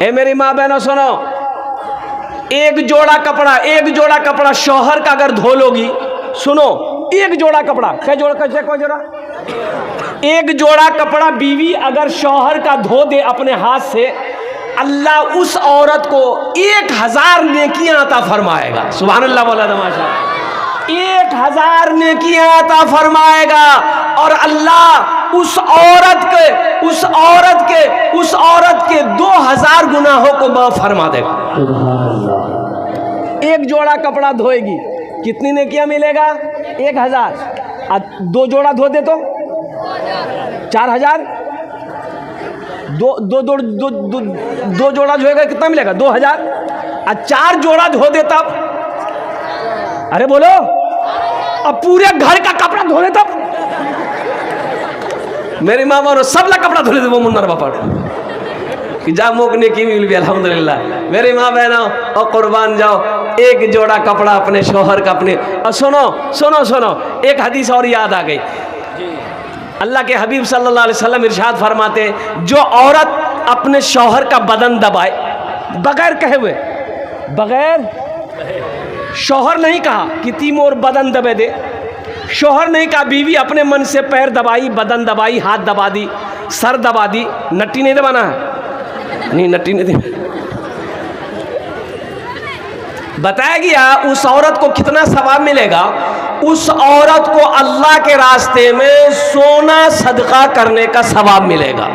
ए मेरी माँ बहनों सुनो, एक जोड़ा कपड़ा शौहर का अगर धो लोगी, सुनो, एक जोड़ा कपड़ा, क्या जोड़ा, कैसे कोई जोड़ा, एक जोड़ा कपड़ा बीवी अगर शौहर का धो दे अपने हाथ से, अल्लाह उस औरत को 1000 नेकियां अता फरमाएगा। सुभान अल्लाह बोला तमाशा, 1000 नेकियां अता फरमाएगा। और अल्लाह उस औरत के 2000 गुनाहों को माफ फरमा देगा। एक जोड़ा कपड़ा धोएगी, कितनी नेकियां मिलेगा? 1000। 2 जोड़ा धो दे तो 4000। दो जोड़ा धोएगा कितना मिलेगा? 2000। और 4 जोड़ा धो दे तब, अरे बोलो, अब पूरे घर का कपड़ा धो ले तब, मेरी माँ मानो सब ला कपड़ा धो ले वो मुन्नर बापा कि जा मोकने की मिल भी अल्हम्दुलिल्लाह। मेरी माँ बहनों और कुर्बान जाओ, एक जोड़ा कपड़ा अपने शौहर का अपने। और सुनो, एक हदीस और याद आ गई। अल्लाह के हबीब सल्लल्लाहु अलैहि वसल्लम इरशाद फरमाते, जो औरत अपने शौहर का बदन दबाए, बगैर कहे हुए, बगैर, शौहर नहीं कहा कि तीमोर बदन दबे दे, शौहर नहीं कहा, बीवी अपने मन से पैर दबाई, बदन दबाई, हाथ दबा दी, सर दबा दी, नट्टी नहीं दबाना है, नहीं नट्टी नहीं दबा। बताया गया उस औरत को कितना सवाब मिलेगा। उस औरत को अल्लाह के रास्ते में सोना सदका करने का सवाब मिलेगा।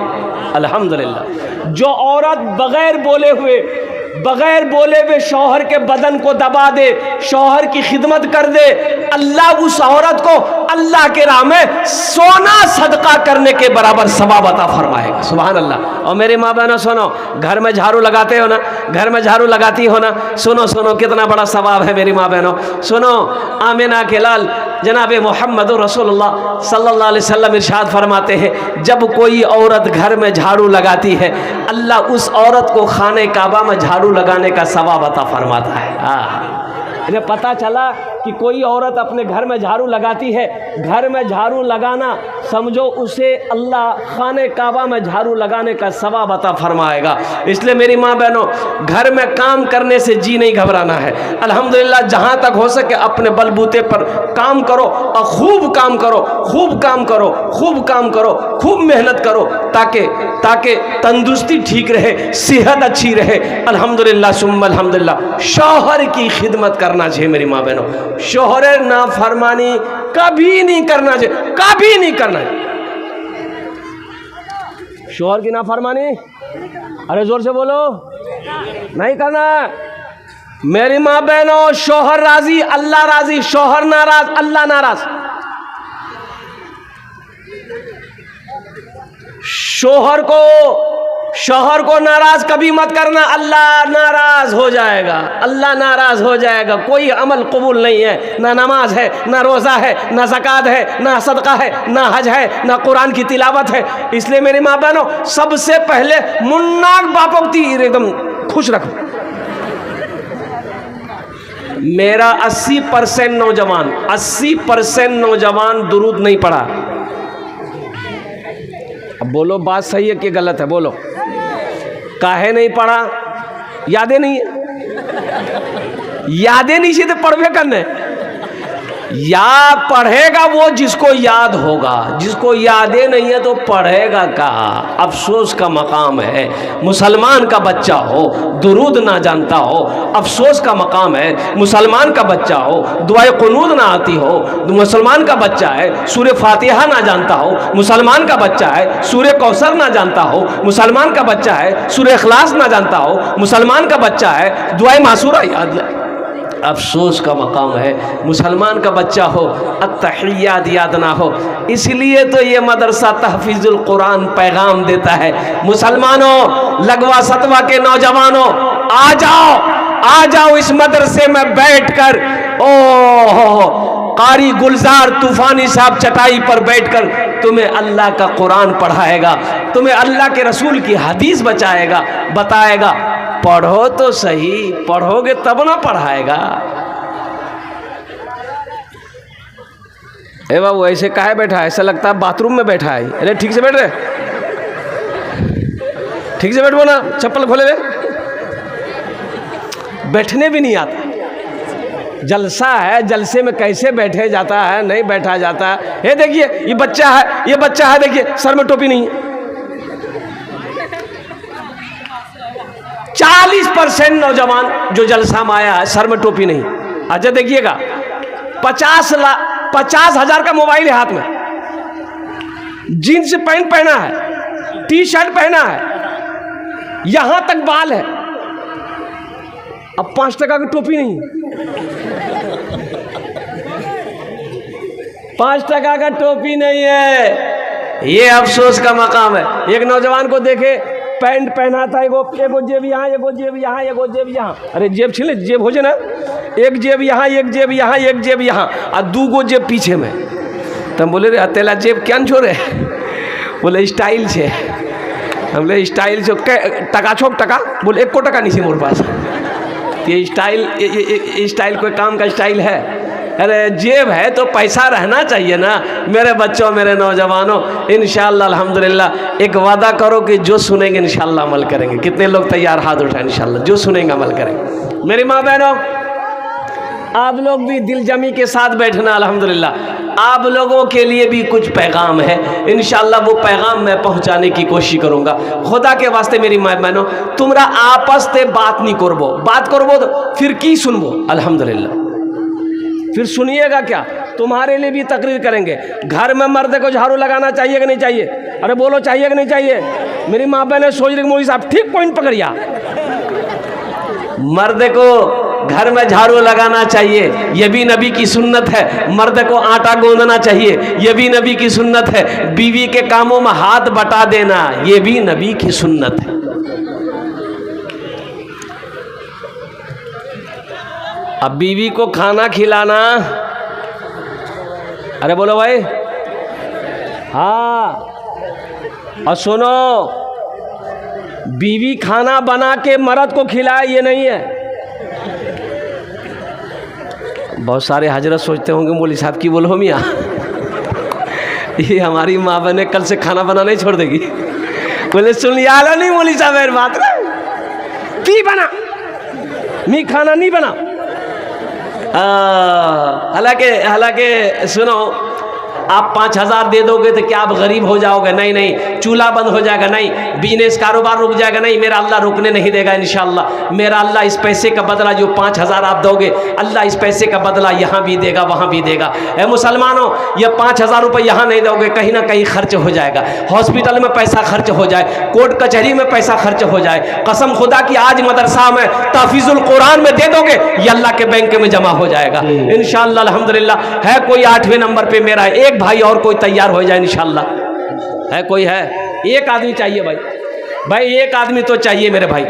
अल्हम्दुलिल्लाह। जो औरत बगैर बोले हुए शौहर के बदन को दबा दे, शौहर की खिदमत कर दे, अल्लाह उस औरत को अल्लाह के राह में सोना सदका करने के बराबर सवाब अता फरमाएगा। सुभान अल्लाह। और मेरी माँ बहनों सुनो, घर में झाड़ू लगाते हो ना, घर में झाड़ू लगाती हो ना, सुनो कितना बड़ा सवाब है मेरी माँ बहनों। सुनो, आमिना के लाल जनाब मोहम्मद रसूलुल्लाह सल्लल्लाहु अलैहि वसल्लम इरशाद फरमाते हैं, जब कोई औरत घर में झाड़ू लगाती है, अल्लाह उस औरत को खाने काबा में झाड़ू लगाने का सवाब अता फरमाता है। इन्हें पता चला कि कोई औरत अपने घर में झाड़ू लगाती है, घर में झाड़ू लगाना समझो उसे अल्लाह खाने काबा में झाड़ू लगाने का सवाब अता फरमाएगा। इसलिए मेरी माँ बहनों, घर में काम करने से जी नहीं घबराना है। अल्हम्दुलिल्लाह, जहाँ तक हो सके अपने बलबूते पर काम करो और खूब काम करो, खूब मेहनत करो, ताकि तंदुरुस्ती ठीक रहे, सेहत अच्छी रहे। अल्हम्दुलिल्लाह सुम्मा अल्हम्दुलिल्लाह। शौहर की खिदमत करना चाहिए मेरी माँ बहनों, शौहर नाफरमानी कभी नहीं करना चाहिए, कभी नहीं करना है शौहर की नाफरमानी। अरे जोर से बोलो, नहीं करना। मेरी माँ बहनों, शौहर राजी अल्लाह राजी, शौहर नाराज अल्लाह नाराज। शौहर को नाराज कभी मत करना, अल्लाह नाराज हो जाएगा, अल्लाह नाराज हो जाएगा। कोई अमल कबूल नहीं है, ना नमाज है, ना रोज़ा है, ना ज़कात है, ना सदका है, ना हज है, ना कुरान की तिलावत है। इसलिए मेरी माँ बहनों, सबसे पहले मुन्ना बापों की एकदम खुश रखो। मेरा 80% नौजवान दुरूद नहीं पढ़ा। अब बोलो बात सही है कि गलत है, बोलो। काहे नहीं पढ़ा? यादें नहीं सी तो पढ़वे करने। याद पढ़ेगा वो जिसको याद होगा, जिसको यादें नहीं है तो पढ़ेगा कहा। अफसोस का मकाम है मुसलमान का बच्चा हो दुरूद ना जानता हो, अफसोस का मकाम है मुसलमान का बच्चा हो दुआए कुनूद ना आती हो, मुसलमान का बच्चा है सूरह फातिहा ना जानता हो, मुसलमान का बच्चा है सूरह कौसर ना जानता हो, मुसलमान का बच्चा है सूरह इखलास ना जानता हो, मुसलमान का बच्चा है दुआए मासूरा याद। अफसोस का मकाम है मुसलमान का बच्चा हो अत्तहियात याद ना हो। इसलिए तो ये मदरसा तहफीजुल कुरान पैगाम देता है, मुसलमानों, लगवा सतवा के नौजवानों, आ जाओ इस मदरसे में बैठकर। कारी गुलजार तूफानी साहब चटाई पर बैठकर तुम्हें अल्लाह का कुरान पढ़ाएगा, तुम्हें अल्लाह के रसूल की हदीस बताएगा। पढ़ो तो सही, पढ़ोगे तब ना पढ़ाएगा। ए बाबू ऐसे काहे बैठा है? ऐसा लगता है बाथरूम में बैठा है। अरे ठीक से बैठ रहे, ठीक से बैठो ना, चप्पल खोले हुए, बैठने भी नहीं आता। जलसा है, जलसे में कैसे बैठे जाता है, नहीं बैठा जाता है। ये देखिए ये बच्चा है, देखिए सर में टोपी नहीं है। 40% नौजवान जो जलसा में आया है सर में टोपी नहीं। अच्छा देखिएगा 50,000 का मोबाइल है हाथ में, जीन्स पैंट पहना है, टी शर्ट पहना है, यहां तक बाल है, अब 5 टका की टोपी नहीं। 5 टका का टोपी नहीं है, ये अफसोस का मकाम है। एक नौजवान को देखे पैंट पहना था, एगो जेब यहाँ, एगो जेब यहाँ, एगो जेब यहाँ। अरे जेब छिले, जेब हो जाए ना, एक जेब यहाँ, एक जेब यहाँ, एक जेब यहाँ, और 2 गो जेब पीछे में। तब बोले रे तेला जेब क्या छोड़े? बोले स्टाइल छे। हम बोले स्टाइल छो टका छोक टका? बोले 1 टका नहीं मोर पास। ये स्टाइल कोई काम का स्टाइल है? अरे जेब है तो पैसा रहना चाहिए ना। मेरे बच्चों, मेरे नौजवानों, इंशाअल्लाह अल्हम्दुलिल्लाह एक वादा करो कि जो सुनेंगे इंशाअल्लाह अमल करेंगे। कितने लोग तैयार हाथ उठाएं? इंशाअल्लाह जो सुनेंगे अमल करेंगे। मेरी माँ बहनों, आप लोग भी दिल जमी के साथ बैठना। अल्हम्दुलिल्लाह आप लोगों के लिए भी कुछ पैगाम है, इंशाअल्लाह वो पैगाम मैं पहुंचाने की कोशिश करूंगा। खुदा के वास्ते मेरी माँ बहनों, तुमरा आपस से बात नहीं करबो, बात करबो तो फिर की सुनबो? अल्हम्दुलिल्लाह फिर सुनिएगा क्या? तुम्हारे लिए भी तकरीर करेंगे। घर में मर्द को झाड़ू लगाना चाहिए कि नहीं चाहिए? अरे बोलो चाहिए कि नहीं चाहिए? मेरी माँ बहन सोच रही मौलवी साहब ठीक पॉइंट पकड़िया। मर्द को घर में झाड़ू लगाना चाहिए, यह भी नबी की सुन्नत है। मर्द को आटा गूंदना चाहिए, यह भी नबी की सुन्नत है। बीवी के कामों में हाथ बटा देना, यह भी नबी की सुन्नत है। अब बीवी को खाना खिलाना, अरे बोलो भाई, हाँ। और सुनो, बीवी खाना बना के मर्द को खिलाए ये नहीं है। बहुत सारे हजरत सोचते होंगे मौलवी साहब की बोलो मियाँ, ये हमारी माँ बहने कल से खाना बनाना ही छोड़ देगी। बोले सुन लिया नहीं मौलवी साहब मेरी बात, की बना मी खाना नहीं बना। हालांकि सुनो, आप 5,000 दे दोगे तो क्या आप गरीब हो जाओगे? नहीं नहीं, चूल्हा बंद हो जाएगा? नहीं, बिजनेस कारोबार रुक जाएगा? नहीं, मेरा अल्लाह रुकने नहीं देगा इंशाअल्लाह। मेरा अल्लाह इस पैसे का बदला जो 5,000 आप दोगे, अल्लाह इस पैसे का बदला यहाँ भी देगा, वहाँ भी देगा। ए मुसलमानों, ये 5,000 रुपये यहाँ नहीं दोगे, कहीं ना कहीं खर्च हो जाएगा। हॉस्पिटल में पैसा खर्च हो जाए, कोर्ट कचहरी में पैसा खर्च हो जाए। कसम खुदा की आज मदरसा में तहफीजुल कुरान में दे दोगे, ये अल्लाह के बैंक में जमा हो जाएगा इंशाअल्लाह। अल्हम्दुलिल्लाह है कोई 8वें नंबर पे मेरा एक भाई और कोई तैयार हो जाए इंशाअल्लाह? है कोई? है एक आदमी चाहिए भाई, एक आदमी तो चाहिए मेरे भाई।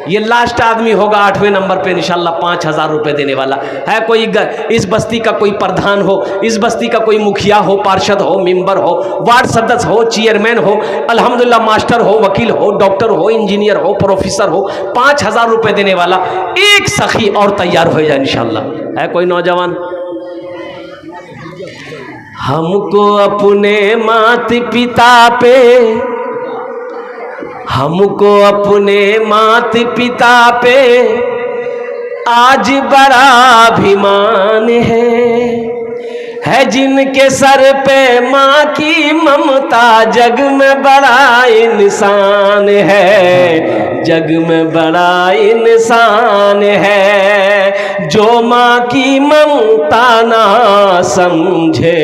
ये लास्ट आदमी होगा 8वें नंबर पे इंशाअल्लाह 5,000 रुपए देने वाला। है कोई इस बस्ती का कोई प्रधान हो, इस बस्ती का कोई मुखिया हो, पार्षद हो, मेंबर हो, वार्ड सदस्य हो, चेयरमैन हो, अल्हम्दुलिल्लाह मास्टर हो, वकील हो, डॉक्टर हो, इंजीनियर हो, प्रोफेसर हो, 5,000 रुपए देने वाला एक सखी और तैयार हो जाए इंशाअल्लाह। है कोई नौजवान? हमको अपने माता पिता पे, हमको अपने माता पिता पे आज बड़ा अभिमान है जिनके सर पे माँ की ममता, जग में बड़ा इंसान है, जग में बड़ा इंसान है। जो माँ की ममता ना समझे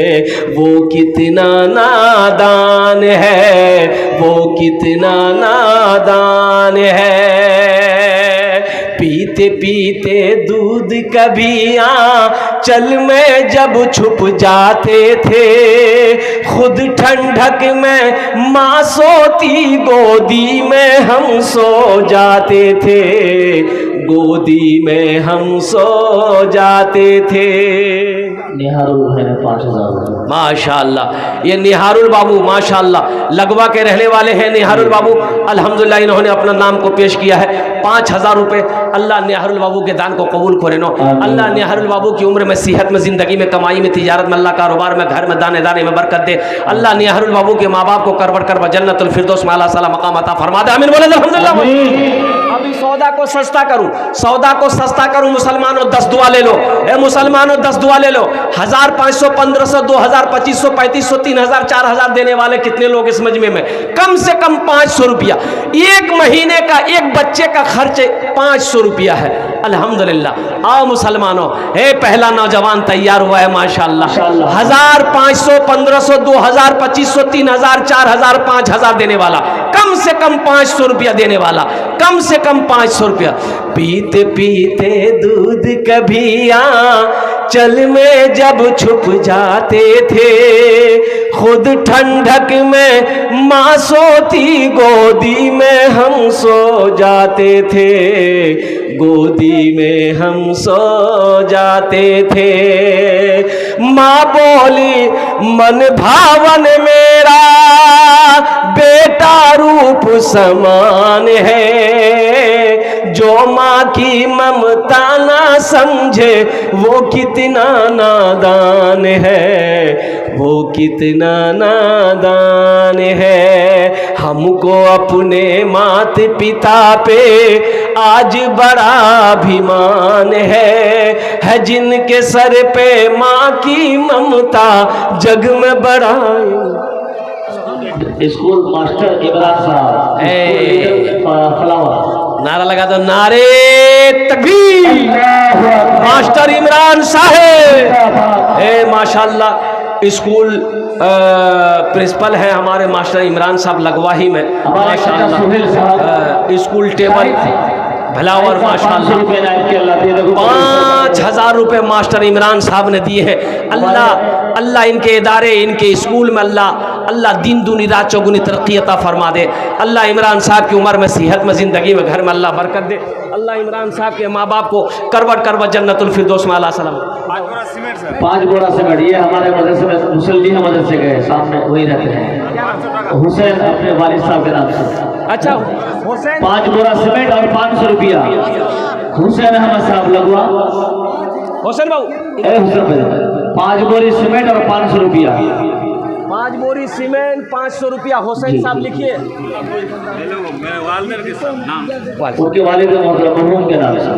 वो कितना नादान है, वो कितना नादान है। पीते पीते दूध कभी आंचल में जब छुप जाते थे, खुद ठंडक में माँ सोती गोदी में हम सो जाते थे। गोदी में हम सो जाते थे। निहारुल भाई ने 5000 माशाअल्लाह, ये निहारुल बाबू माशाअल्लाह लगवा के रहने वाले हैं। निहारुल बाबू अल्हम्दुलिल्लाह इन्होंने अपना नाम को पेश किया है 5000 रुपये। अल्लाह निहारुल बाबू के दान को कबूल करे नो। अल्लाह निहारुल बाबू की उम्र में, सेहत में, ज़िंदगी में, कमाई में, तिजारत में, अल्लाह कारोबार में, घर में, दाने दाने में बरकत दे। अल्लाह निहारुल बाबू के माँ बाप को करवट करवा जन्नतुल फिरदौस में आला साला मकाम अता फरमा दे। आमीन बोले अल्हम्दुलिल्लाह। अभी सौदा को सस्ता करूं, सौदा को सस्ता करूं। मुसलमानों 10 दुआ ले लो, ए मुसलमानों 10 दुआ ले लो। 1000, 500, 1500, 2000, 2500, 3500, 3000, 4000 देने वाले कितने लोग इस मजमे में? कम से कम 500 रुपया। एक महीने का एक बच्चे का खर्च 500 रुपया है। अल्हम्दुलिल्लाह। आओ मुसलमानों, हे पहला नौजवान तैयार हुआ है माशाअल्लाह। 1000, 500, 1500, 2000, 2500, 3000, 4000, 5000 देने वाला, कम से कम 500 रुपया देने वाला, कम से कम 500 रुपया। पीते पीते दूध कभी चल में जब छुप जाते थे, खुद ठंडक में माँ सोती, गोदी में हम सो जाते थे, गोदी में हम सो जाते थे। माँ बोली मन भावन मेरा बेटा रूप समान है, जो माँ की ममता ना समझे वो कितना नादान है, वो कितना नादान है। हमको अपने मात पिता पे आज बड़ा अभिमान है जिनके सर पे माँ की ममता जग में बड़ा। स्कूल मास्टर इमरान साहब फ्लावर नारा लगा दो, नारे तकबीर। मास्टर इमरान साहब, माशाअल्लाह स्कूल प्रिंसिपल है हमारे मास्टर इमरान साहब लगवा ही में माशाअल्लाह। स्कूल टेबल भलावर माशाअल्लाह 5000 रुपये मास्टर इमरान साहब ने दिए हैं। अल्लाह अल्लाह इनके इदारे, इनके स्कूल में अल्लाह दिन दूनी रात चौगुनी तरक्की अता फरमा दे। अल्लाह इमरान साहब की उम्र में, सेहत में, ज़िंदगी में, घर में अल्लाह बरकत दे। अल्लाह इमरान साहब के माँ बाप को करवट करवट जन्नतुल फिरदौस में अल्लाह सलाम। 5 बोरा सीमेंट, ये हमारे मदरसे में मुसल्लिम मदरसे गए सामने वही रहते हैं, हुसैन अपने वालिद साहब के नाम से। अच्छा हुसैन, 5 बोरा सीमेंट और 500 रुपया हुसैन अहमद साहब लगवा। हुसैन बाबू, हुसैन भाई 5 बोरी सीमेंट और 500 रुपया। 5 बोरी सीमेंट 500 रुपया। हुसैन साहब लिखिए, उनके वालिद मरहूम के नाम से।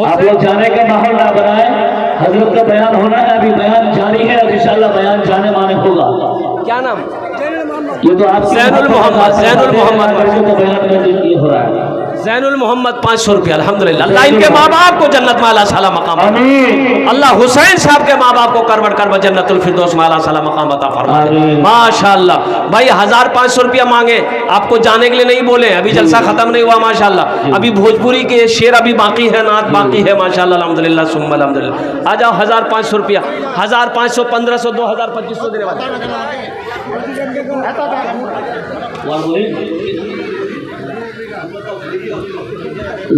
आप लोग जाने का माहौल ना बनाए, हजरत का बयान होना है, अभी बयान जारी है और इंशाल्लाह बयान जाने माने होगा। क्या नाम? ये तो आप ज़ैनुल मोहम्मद, ज़ैनुल मोहम्मद का बयान में ये हो रहा है। ज़ैनुल मोहम्मद 500 रुपया। अल्हम्दुलिल्लाह। अल्लाह इनके माँ बाप को जन्नत में आला साला मकाम। अल्लाह हुसैन साहब के माँ बाप को करवट करवट जन्नतुल फिरदौस में आला साला मकाम अता फरमा दे। माशाअल्लाह। भाई 1500 रुपया मांगे, आपको जाने के लिए नहीं बोले, अभी जलसा खत्म नहीं हुआ माशाअल्लाह। अभी भोजपुरी के शेर अभी बाकी है, नात बाकी है माशाअल्लाह। अल्हम्दुलिल्लाह सुम्मा अल्हम्दुलिल्लाह। आ जाओ 1500 रुपया, 1500, 1500, 2000, 2500 देने वाले।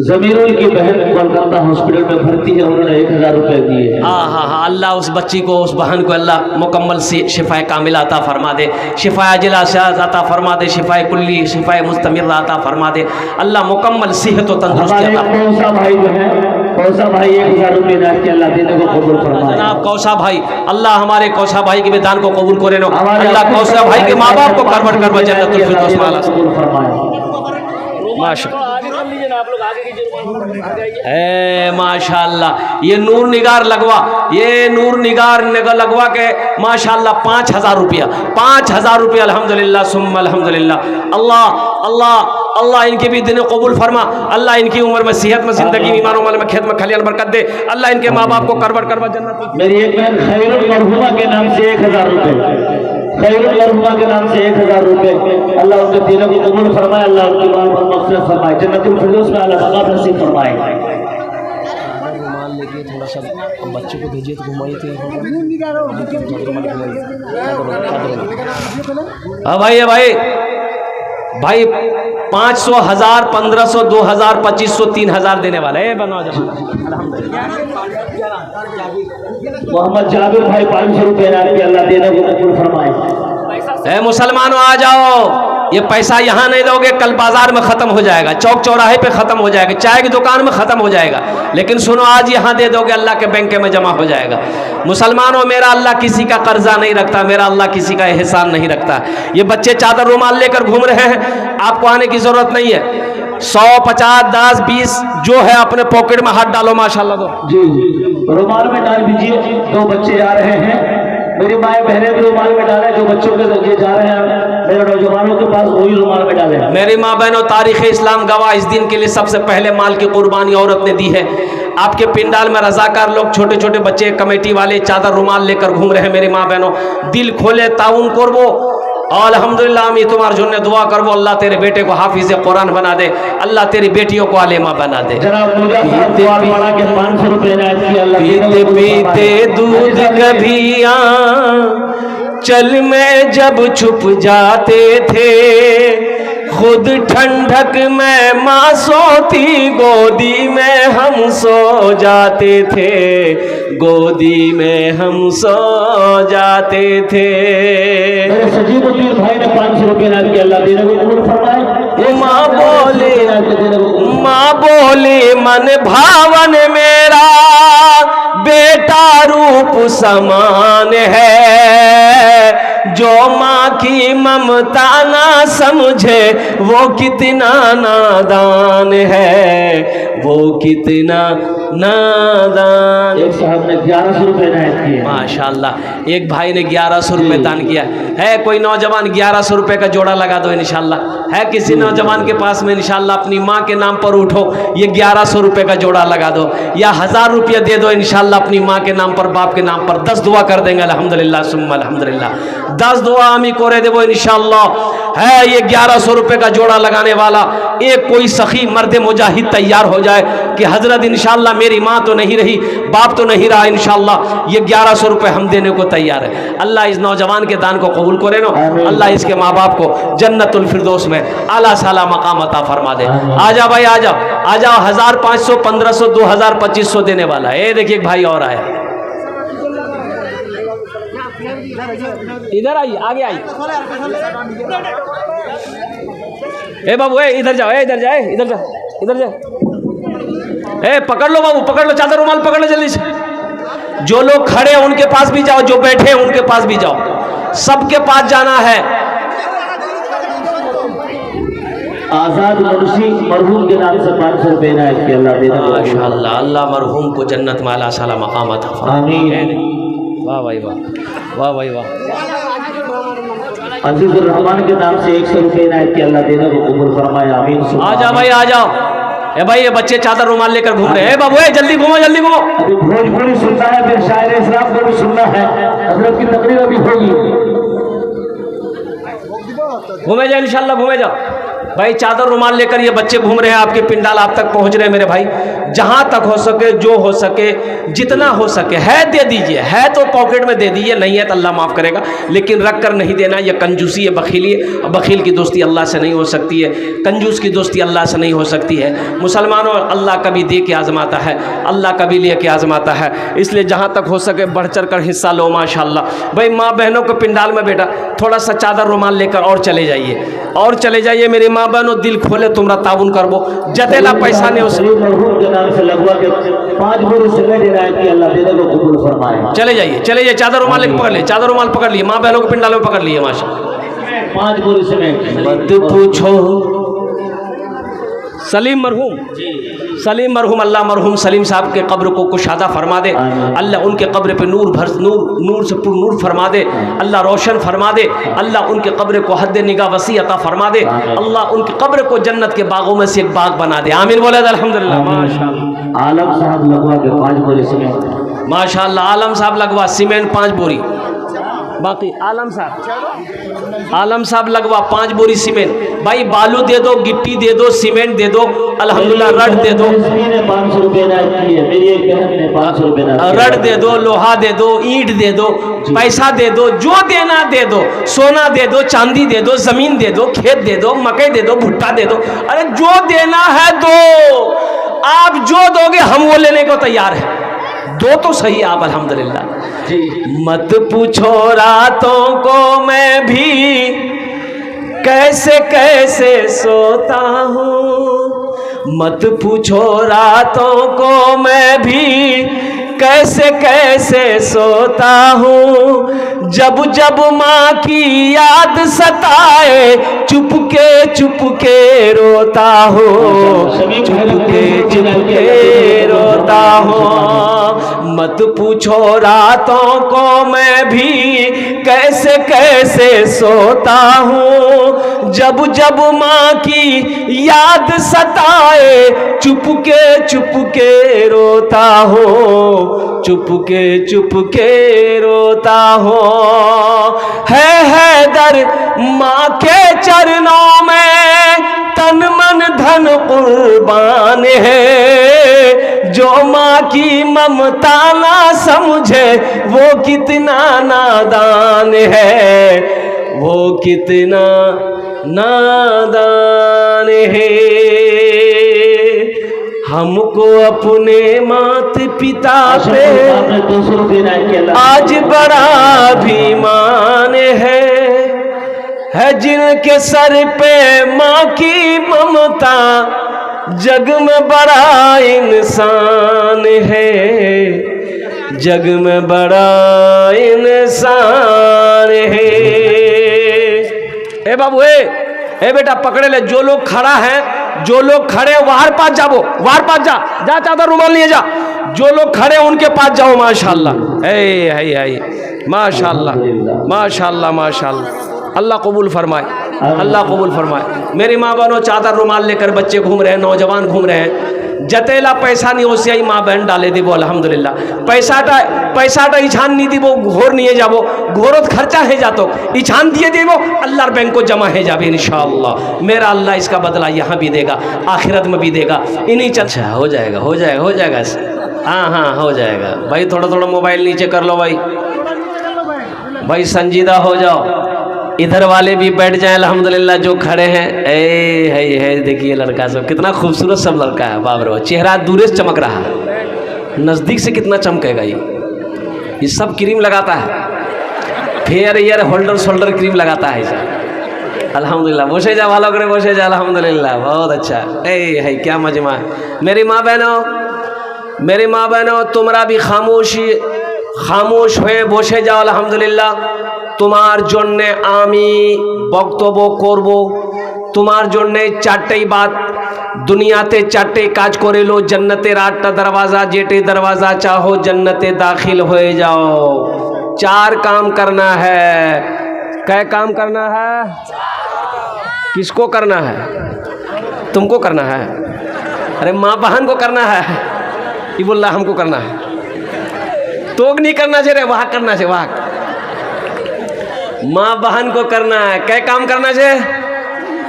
जमीरुल की बहन कोलकाता हॉस्पिटल में भर्ती है, उन्होंने 1000 रुपए दिए। हाँ, अल्लाह उस बच्ची को, उस बहन को अल्लाह मुकम्मल शिफाए कामिला अता फरमा दे, शिफाए अजिला अता फरमा दे, शिफाए कुल्ली, शिफाए मुस्तमिर अता फरमा दे। अल्लाह मुकम्मल सेहत और तंदुरुस्ती अता। कौसा भाई जो है, कौसा भाई 1000 रुपये दान के अल्लाह देने को कबूल फरमाए। जनाब कौसा भाई, अल्लाह हमारे कौसा भाई के भी दान को कबूल करे नो। अल्लाह कौसा भाई के माँ बाप को करवट करवट जन्नतुल फिरदौस में आला कबूल फरमाए। माशाअल्लाह। ये नूर निगार लगवा, ये नूर निगार लगवा के माशाअल्लाह 5000 रुपया, 5000 रुपया। अल्हम्दुलिल्लाह सुम्मा अल्हम्दुलिल्लाह। अल्लाह अल्लाह अल्लाह इनके भी दिन कबूल फरमा। अल्लाह इनकी उम्र में, सेहत में, जिंदगी में, ईमान वाले में, खेत में खलियान बरकत दे। अल्लाह इनके माँ बाप को करवट करवट जन्नत। मेरी एक बहन खैरुल मरहुमा के नाम से 1000 रुपये, खैरुल मरहुमा के नाम से 1000 रुपये। अल्लाह उनके दिलों को कबूल फरमाए, अल्लाह उनकी माल पर मग़फ़िरत फरमाए, जन्नतुल फिरदौस में अल्लाह नसीब फरमाए। माशाल्लाह। अब बच्चे को भेजिए तो घुमाइए तो हाँ भाई भाई भाई 500 1000 1500 2000 2500 3000 देने वाला है बनवा मोहम्मद जाबिर भाई 500 रुपए अल्लाह देने को कबूल फरमाए। ए मुसलमानों आ जाओ, ये पैसा यहाँ नहीं दोगे कल बाजार में ख़त्म हो जाएगा, चौक चौराहे पे ख़त्म हो जाएगा, चाय की दुकान में ख़त्म हो जाएगा, लेकिन सुनो आज यहाँ दे दोगे अल्लाह के बैंक में जमा हो जाएगा। मुसलमानों मेरा अल्लाह किसी का कर्जा नहीं रखता, मेरा अल्लाह किसी का एहसान नहीं रखता। ये बच्चे चादर रुमाल लेकर घूम रहे हैं, आपको आने की ज़रूरत नहीं है। 100 50 10 20 जो है अपने पॉकेट में हाथ डालो माशाल्लाह। दो जी रुमाल में डाल दीजिए। 2 बच्चे जा रहे हैं, मेरी माएँ बहनें भी रुमाल में डालें। जो बच्चों के जरिए जा रहे हैं मेरे नौजवानों के पास वही रुमाल में डालें। मेरी माँ बहनों तारीख़ इस्लाम गवाह, इस दिन के लिए सबसे पहले माल की कुर्बानी औरत ने दी है। आपके पिंडाल में रजाकार लोग छोटे छोटे बच्चे कमेटी वाले चादर रुमाल लेकर घूम रहे हैं। मेरी माँ बहनों दिल खोले ताउन करबो अल्हम्दुलिल्लाह। আমি তোমার জন্য দোয়া করব अल्लाह तेरे बेटे को हाफिज़ कुरान बना दे, अल्लाह तेरी बेटियों को आलिमा बना दे। पीते पीते दूध कभी चल में जब छुप जाते थे, खुद ठंडक में माँ सोती, गोदी में हम सो जाते थे, गोदी में हम सो जाते थे। सजीबुद्दीन भाई ने 500 रुपए नाम किया, अल्लाह देने को कबूल फरमाए। माँ बोली मन भावन मेरा बेटा रूप समान है, जो माँ की ममता ना समझे वो कितना नादान है, वो कितना नादान। एक साहब ने 1100 रुपए नायत किए माशाल्लाह। एक भाई ने 1100 रुपए दान किया है। कोई नौजवान 1100 रुपए का जोड़ा लगा दो इंशाल्लाह। है किसी नौजवान के पास में इंशाल्लाह अपनी माँ के नाम पर उठो, ये 1100 रुपए का जोड़ा लगा दो, या 1000 रुपया दे दो इंशाल्लाह अपनी माँ के नाम पर, बाप के नाम पर। 10 दुआ कर देंगे अल्हम्दुलिल्लाह सुम्मा अल्हम्दुलिल्लाह। 10 दुआ हमी करे देवो इंशाल्लाह। है ये 1100 रुपए का जोड़ा लगाने वाला एक कोई सखी मर्द मुजाहिद तैयार हो जाए कि हजरत इंशाल्लाह मेरी माँ तो नहीं रही, बाप तो नहीं रहा, इंशाल्लाह ये 1100 रुपए हम देने को तैयार है। अल्लाह इस नौजवान के दान को कबूल करे नो, अल्लाह इसके माँ बाप को जन्नतुल फिरदौस में आला साला मकाम अता फरमा दे। आ जा भाई आ जाओ, आ जाओ। 1500 1500 2000 2500 देने वाला है। ये देखिए एक भाई और आया, इधर आइए, आगे आइए। ए बाबू ए इधर जाओ, इधर जाए, इधर जा, इधर जा। ए पकड़ लो बाबू, पकड़ लो, चादर रुमाल पकड़ लो जल्दी से। जो लोग खड़े हैं उनके पास भी जाओ, जो बैठे हैं उनके पास भी जाओ, सबके पास जाना है। आजाद मुंशी मरहूम के नाम से 500 रुपए नायत किया, अल्लाह देना। माशाअल्लाह, अल्लाह मरहूम को जन्नत में आला साला मकाम अता फरमाए। वाह भाई वाह, वाह भाई वाह। अजीजुर रहमान के नाम से 100 रुपए नायत किया, अल्लाह देना को कबूल फरमाए। आमीन। आ जाओ भाई आ जाओ। ए भाई ये बच्चे चादर रुमाल लेकर घूम रहे हैं। बाबू ए जल्दी घूमो, जल्दी घूमो। अभी भोजपुरी सुनना है, फिर शायर इस्लाम को भी सुनना है, हजरत की तकरीर अभी होगी। घूमे जाओ इंशाल्लाह, घूमे जाओ भाई। चादर रुमाल लेकर ये बच्चे घूम रहे हैं, आपके पिंडाल आप तक पहुंच रहे हैं मेरे भाई। जहां तक हो सके, जो हो सके, जितना हो सके है दे दीजिए। है तो पॉकेट में दे दीजिए, नहीं है तो अल्लाह माफ़ करेगा, लेकिन रख कर नहीं देना। ये कंजूसी है, बखीली है। बखील की दोस्ती अल्लाह से नहीं हो सकती है, कंजूस की दोस्ती अल्लाह से नहीं हो सकती है। मुसलमानों अल्लाह कभी दे के आजमाता है, अल्लाह कभी ले के आजमाता है। इसलिए जहाँ तक हो सके बढ़ चढ़ कर हिस्सा लो माशाल्लाह। भाई माँ बहनों को पिंडाल में बेटा थोड़ा सा चादर रुमाल लेकर और चले जाइए, और चले जाइए। मेरी माँ बहनों दिल खोले तुमरा ताउन करबो, जतेला पैसा ने उसे चले जाइए, चले जाइए। चादर रुमाल लेकर पकड़ लिए, चादर रुमाल पकड़ लिए, माँ बहनों को पिंडाल में पकड़ लिए माशा। 5 बोरी सीमेंट। मत पूछो सलीम मरहूम, सलीम मरहूम, अल्लाह मरहूम सलीम साहब के कब्र को कुशादा फरमा दे। अल्लाह उनके कब्र पे नूर भर, नूर से पुर नूर फरमा दे। अल्लाह रोशन फरमा दे। अल्लाह उनके कब्र को हद निगाह वसी अता फरमा दे। अल्लाह उनके कब्र को जन्नत के बागों में से एक बाग बना दे। आमीन बोले अल्हम्दुलिल्लाह। माशाअल्लाह। आलम साहब लगवा के 5 बोरी सीमेंट। माशाअल्लाह, आलम साहब लगवा सीमेंट 5 बोरी। बाकी आलम साहब लगवा 5 बोरी सीमेंट। भाई बालू दे दो, गिट्टी दे दो, सीमेंट दे दो, अल्हम्दुलिल्लाह रड दे दो, 500 रुपये मेरी एक बहन ने 500 रुपये रड दे दो, लोहा दे दो, ईंट दे दो, पैसा दे दो, जो देना दे दो, सोना दे दो, चांदी दे दो, जमीन दे दो, खेत दे दो, मकई दे दो, भुट्टा दे दो, अरे जो देना है दो। आप जो दोगे हम वो लेने को तैयार है। दो तो सही आप अल्हम्दुलिल्लाह जी। मत पूछो रातों को मैं भी कैसे कैसे सोता हूँ, मत पूछो रातों को मैं भी कैसे कैसे सोता हूँ। जब जब माँ की याद सताए चुपके चुपके रोता हूँ, चुपके चुपके रोता हूँ। मत पूछो रातों को मैं भी कैसे कैसे सोता हूँ। जब जब माँ की याद सताए चुपके चुपके रोता हूँ, चुपके चुपके रोता हूँ। है दर माँ के चरणों में तन मन धन कुर्बान है। जो माँ की ममता ना समझे वो कितना नादान है, वो कितना नादान है। हमको अपने माता पिता पे आज बड़ा अभिमान है जिनके सर पे माँ की ममता जग में बड़ा इंसान है, जग में बड़ा इंसान है। ए बाबू ए बेटा पकड़े ले, जो लोग खड़ा है, जो लोग खड़े वार पास जाओ, वार पास जा जा, चादर रुमाल लिए जा। जो लोग खड़े उनके पास जाओ। माशाल्लाह है माशाल्लाह माशाल्लाह माशाल्लाह। अल्लाह कबूल फरमाए, अल्लाह कबूल फरमाए। मेरी माँ बहनों चादर रुमाल लेकर बच्चे घूम रहे हैं, नौजवान घूम रहे हैं। जतेला पैसा नहीं होसे ही माँ बहन डाले दी वो अल्हम्दुलिल्लाह। पैसाटा इछान नहीं दी वो घोर नहीं है जाबो, घोरत खर्चा है जातो इछान दिए दी वो अल्लाह बैंक को जमा है जाबे इंशाअल्लाह। मेरा अल्लाह इसका बदला यहाँ भी देगा, आखिरत में भी देगा। इन्हीं अच्छा हो जाएगा हो जाएगा हो जाएगा। हाँ हो जाएगा भाई। थोड़ा थोड़ा मोबाइल नीचे कर लो भाई संजीदा हो जाओ। इधर वाले भी बैठ जाए अल्हम्दुलिल्लाह जो खड़े हैं। है देखिए लड़का सब कितना खूबसूरत सब लड़का है। बाप रे, चेहरा दूर से चमक रहा है, नज़दीक से कितना चमकेगा। ये सब क्रीम लगाता है, fair year holder shoulder cream लगाता है इसे। अल्हम्दुलिल्लाह बोसे जा भालो करे बोसे जा अल्हम्दुलिल्लाह बहुत अच्छा। है क्या मजमा है। मेरी माँ बहनों तुमरा भी खामोश हुए बोसे जाओ अल्हम्दुलिल्लाह। তোমার জন্যে আমি বক্তব্য করব, তোমার জন্যে চারটেই বাত। দুনিয়াতে চারটেই কাজ করে লো, जन्नतेर 8टा दरवाज़ा, जेटे दरवाज़ा चाहो जन्नते दाखिल हो जाओ। 4 काम करना है। क्या काम करना है? किसको करना है? तुमको करना है। अरे माँ बहन को करना है। ये बोल रहा हमको करना है। तो नहीं करना चाहिए, वहाँ करना चाहिए। वहाँ माँ बहन को करना है। क्या काम करना चाहिए?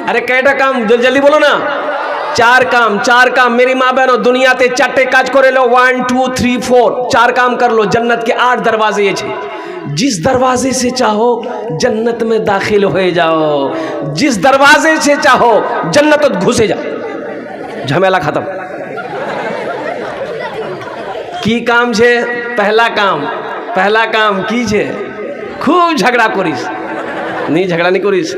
अरे कैटा काम जल्दी बोलो ना। 4 काम। मेरी माँ बहनों दुनिया ते 4टे काज करे लो। 1 2 3 4 4 काम कर लो। जन्नत के 8 दरवाजे ये छे। जिस दरवाजे से चाहो जन्नत में दाखिल हो जाओ, जिस दरवाजे से चाहो जन्नत घुसे जाओ, झमेला खत्म। की काम छे? पहला काम की छे? खूब झगड़ा करिस। नहीं झगड़ा नहीं करिस,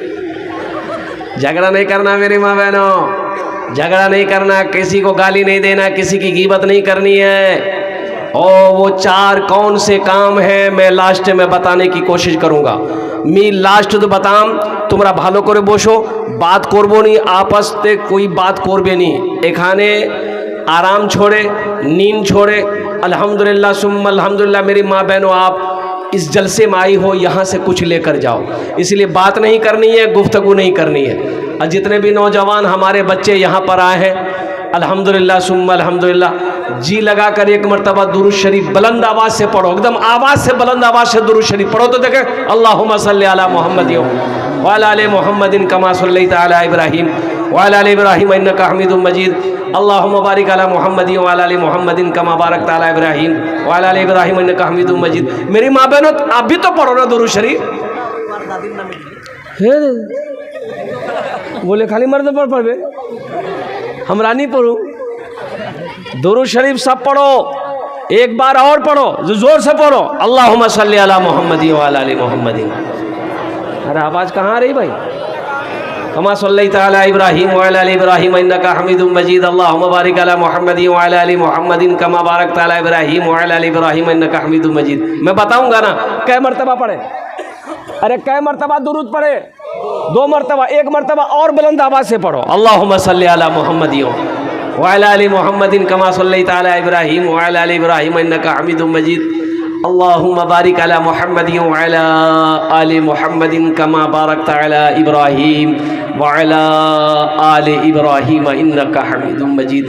झगड़ा नहीं करना मेरी माँ बहनों, झगड़ा नहीं करना, किसी को गाली नहीं देना, किसी की गीबत नहीं करनी है। और वो 4 कौन से काम हैं मैं लास्ट में बताने की कोशिश करूँगा। मी लास्ट तो बताम তোমরা ভালো করে বসো, बात করবো नहीं आपस में, कोई बात করবে नहीं এখানে। आराम छोड़े, नींद छोड़े। अल्हम्दुलिल्लाह सुम्मा अल्हम्दुलिल्लाह। मेरी माँ बहनों आप इस जलसे में आई हो, यहाँ से कुछ लेकर जाओ। इसलिए बात नहीं करनी है, गुफ्तगू नहीं करनी है। और जितने भी नौजवान हमारे बच्चे यहाँ पर आए हैं अल्हम्दुलिल्लाह सुम्मा अल्हम्दुलिल्लाह, जी लगा कर एक मरतबा दुरूद शरीफ बुलंद आवाज से पढ़ो, एकदम आवाज से, बुलंद आवाज से दुरूद शरीफ पढ़ो तो देखे अल्लाहुम्मा सल्ली अला मुहम्मद व अला आलि मुहम्मदिन कमा सल्लैता अला इब्राहीम व अला आलि इब्राहीम इन्नका हमीदुम मजीद। अल्लाहुम्मा बारिक अला मुहम्मद व अला आलि मुहम्मदिन कमा बारकता अला इब्राहीम व अला आलि इब्राहीम इन्नका हमीदुम मजीद। मेरी माँ बहनों, आप भी तो पढ़ो ना दुरूद शरीफ। बोले खाली मर्द पर पढ़े, हमरा नहीं पढ़ू। दुरूद शरीफ सब पढ़ो, एक बार और पढ़ो, जोर से पढ़ो, अल्लाहुम्मा सल्ली अला मुहम्मद व अला आलि मुहम्मद। अरे आवाज़ कहाँ आ रही भाई? कमा सल्लैता अला इब्राहीम व अला आलि इब्राहीम इन्नका हमीदुम मजीद। अल्लाहुम्मा बारिक अला मुहम्मद व अला आलि मुहम्मदिन कमा बारकता अला इब्राहीम व अला आलि इब्राहीम इन्नका हमीदुम मजीद। मैं बताऊंगा ना कै मरतबा पढ़े। अरे कै मरतबा दुरूद पढ़े? 2 मरतबा। एक मरतबा और बुलंद आवाज से पढ़ो, अल्लाहुम्मा सल्ली अला मुहम्मद व अला आलि मुहम्मदिन कमा सल्लैता अला इब्राहीम व अला आलि इब्राहीम इन्नका हमीदुम मजीद। अल्लाहुम्मा बारिक अला मुहम्मद व अला आलि मुहम्मदिन कमा बारकता अला इब्राहीम व अला आलि इब्राहीम इन्नका हमीदुम मजीद।